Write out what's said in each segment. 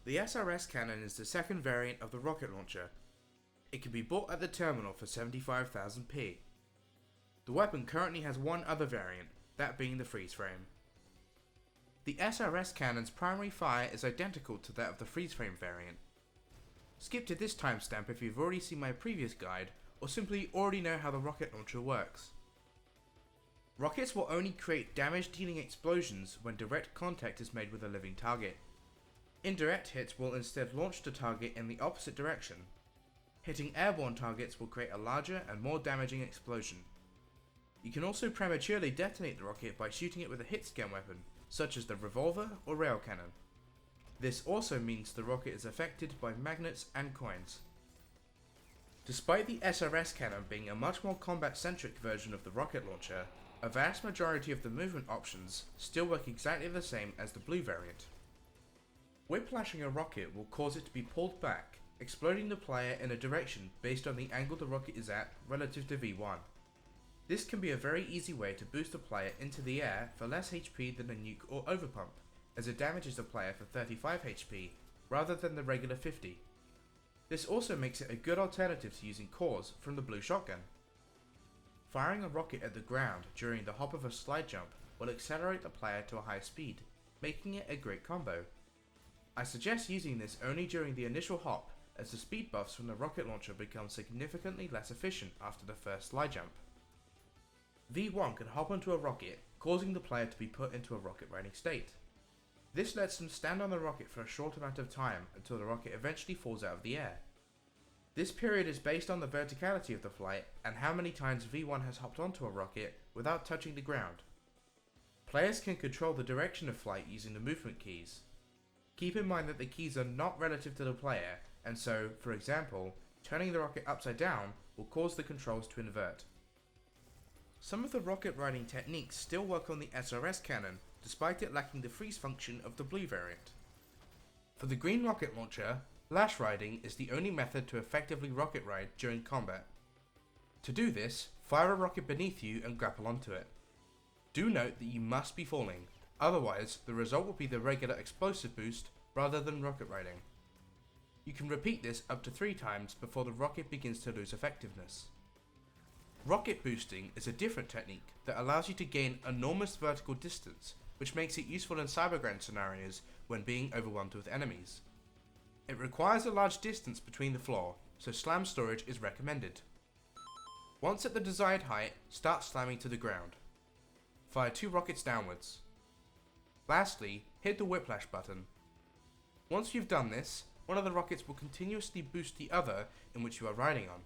The S.R.S cannon is the second variant of the rocket launcher. It can be bought at the terminal for 75,000p. The weapon currently has one other variant, that being the freeze frame. The S.R.S cannon's primary fire is identical to that of the freeze frame variant. Skip to this timestamp if you've already seen my previous guide, or simply already know how the rocket launcher works. Rockets will only create damage-dealing explosions when direct contact is made with a living target. Indirect hits will instead launch the target in the opposite direction. Hitting airborne targets will create a larger and more damaging explosion. You can also prematurely detonate the rocket by shooting it with a hit-scan weapon, such as the revolver or rail cannon. This also means the rocket is affected by magnets and coins. Despite the S.R.S cannon being a much more combat-centric version of the rocket launcher, a vast majority of the movement options still work exactly the same as the blue variant. Whiplashing a rocket will cause it to be pulled back, exploding the player in a direction based on the angle the rocket is at relative to V1. This can be a very easy way to boost the player into the air for less HP than a nuke or overpump, as it damages the player for 35 HP rather than the regular 50. This also makes it a good alternative to using cores from the blue shotgun. Firing a rocket at the ground during the hop of a slide jump will accelerate the player to a high speed, making it a great combo. I suggest using this only during the initial hop, as the speed buffs from the rocket launcher become significantly less efficient after the first slide jump. V1 can hop onto a rocket, causing the player to be put into a rocket riding state. This lets them stand on the rocket for a short amount of time until the rocket eventually falls out of the air. This period is based on the verticality of the flight and how many times V1 has hopped onto a rocket without touching the ground. Players can control the direction of flight using the movement keys. Keep in mind that the keys are not relative to the player, and so, for example, turning the rocket upside down will cause the controls to invert. Some of the rocket riding techniques still work on the S.R.S cannon, despite it lacking the freeze function of the blue variant. For the green rocket launcher, Lash Riding is the only method to effectively rocket ride during combat. To do this, fire a rocket beneath you and grapple onto it. Do note that you must be falling, otherwise the result will be the regular explosive boost rather than rocket riding. You can repeat this up to 3 times before the rocket begins to lose effectiveness. Rocket boosting is a different technique that allows you to gain enormous vertical distance, which makes it useful in cyberground scenarios when being overwhelmed with enemies. It requires a large distance between the floor, so slam storage is recommended. Once at the desired height, start slamming to the ground. Fire 2 rockets downwards. Lastly, hit the whiplash button. Once you've done this, one of the rockets will continuously boost the other in which you are riding on.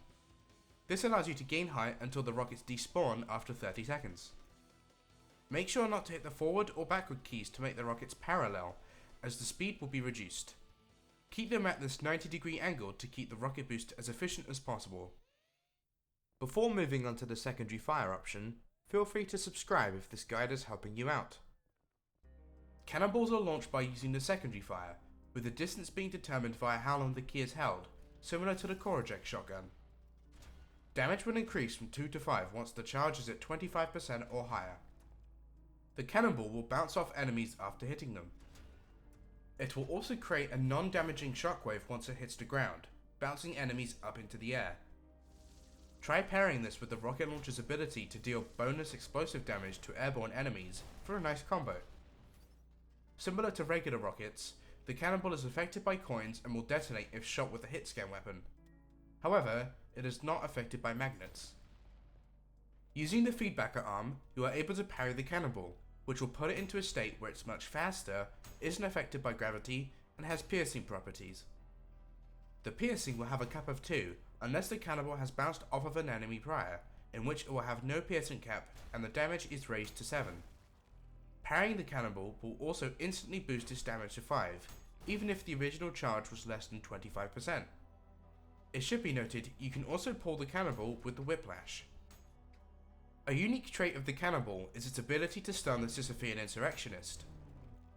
This allows you to gain height until the rockets despawn after 30 seconds. Make sure not to hit the forward or backward keys to make the rockets parallel, as the speed will be reduced. Keep them at this 90-degree angle to keep the rocket boost as efficient as possible. Before moving on to the secondary fire option, feel free to subscribe if this guide is helping you out. Cannonballs are launched by using the secondary fire, with the distance being determined via how long the key is held, similar to the core eject shotgun. Damage will increase from 2 to 5 once the charge is at 25% or higher. The cannonball will bounce off enemies after hitting them. It will also create a non-damaging shockwave once it hits the ground, bouncing enemies up into the air. Try pairing this with the rocket launcher's ability to deal bonus explosive damage to airborne enemies for a nice combo. Similar to regular rockets, the cannonball is affected by coins and will detonate if shot with a hit scan weapon. However, it is not affected by magnets. Using the feedbacker arm, you are able to parry the cannonball, which will put it into a state where it's much faster, isn't affected by gravity, and has piercing properties. The piercing will have a cap of 2 unless the cannonball has bounced off of an enemy prior, in which it will have no piercing cap and the damage is raised to 7. Parrying the cannonball will also instantly boost its damage to 5, even if the original charge was less than 25%. It should be noted you can also pull the cannonball with the whiplash. A unique trait of the cannonball is its ability to stun the Sisyphean insurrectionist.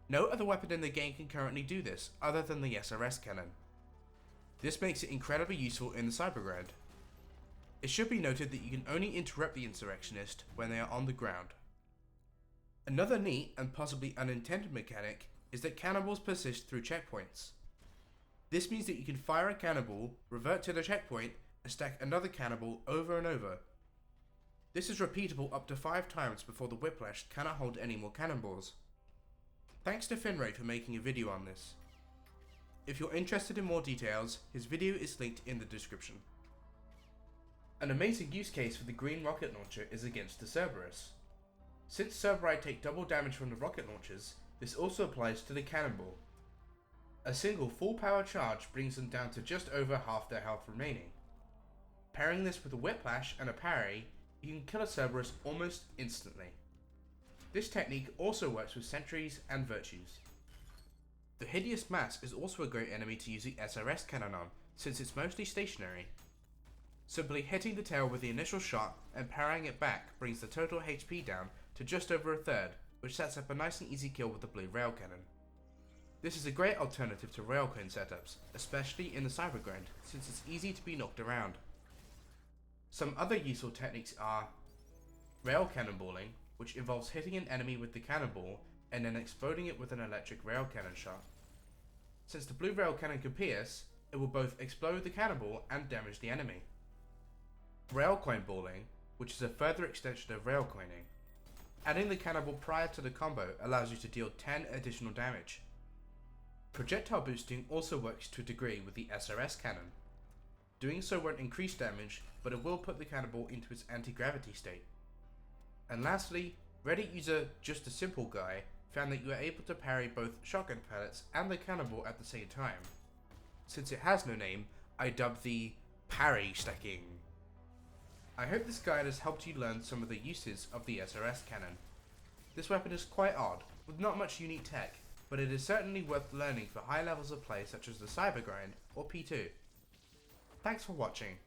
No other weapon in the game can currently do this other than the S.R.S cannon. This makes it incredibly useful in the cyberground. It should be noted that you can only interrupt the insurrectionist when they are on the ground. Another neat and possibly unintended mechanic is that cannonballs persist through checkpoints. This means that you can fire a cannonball, revert to the checkpoint, and stack another cannonball over and over. This is repeatable up to 5 times before the Whiplash cannot hold any more cannonballs. Thanks to Finray for making a video on this. If you're interested in more details, his video is linked in the description. An amazing use case for the green rocket launcher is against the Cerberus. Since Cerberus take double damage from the rocket launchers, this also applies to the cannonball. A single full power charge brings them down to just over half their health remaining. Pairing this with a Whiplash and a parry, you can kill a Cerberus almost instantly. This technique also works with sentries and virtues. The Hideous mass is also a great enemy to use the S.R.S cannon on, since it's mostly stationary. Simply hitting the tail with the initial shot and parrying it back brings the total HP down to just over a third, which sets up a nice and easy kill with the blue rail cannon. This is a great alternative to railcone setups, especially in the cyber grind, since it's easy to be knocked around. Some other useful techniques are rail cannonballing, which involves hitting an enemy with the cannonball and then exploding it with an electric rail cannon shot. Since the blue rail cannon can pierce, it will both explode the cannonball and damage the enemy. Rail coin balling, which is a further extension of rail coining. Adding the cannonball prior to the combo allows you to deal 10 additional damage. Projectile boosting also works to a degree with the S.R.S cannon. Doing so won't increase damage, but it will put the cannonball into its anti-gravity state. And lastly, Reddit user Just a Simple Guy found that you are able to parry both shotgun pellets and the cannonball at the same time. Since it has no name, I dubbed the parry stacking. I hope this guide has helped you learn some of the uses of the S.R.S cannon. This weapon is quite odd, with not much unique tech, but it is certainly worth learning for high levels of play such as the Cyber Grind or P2. Thanks for watching.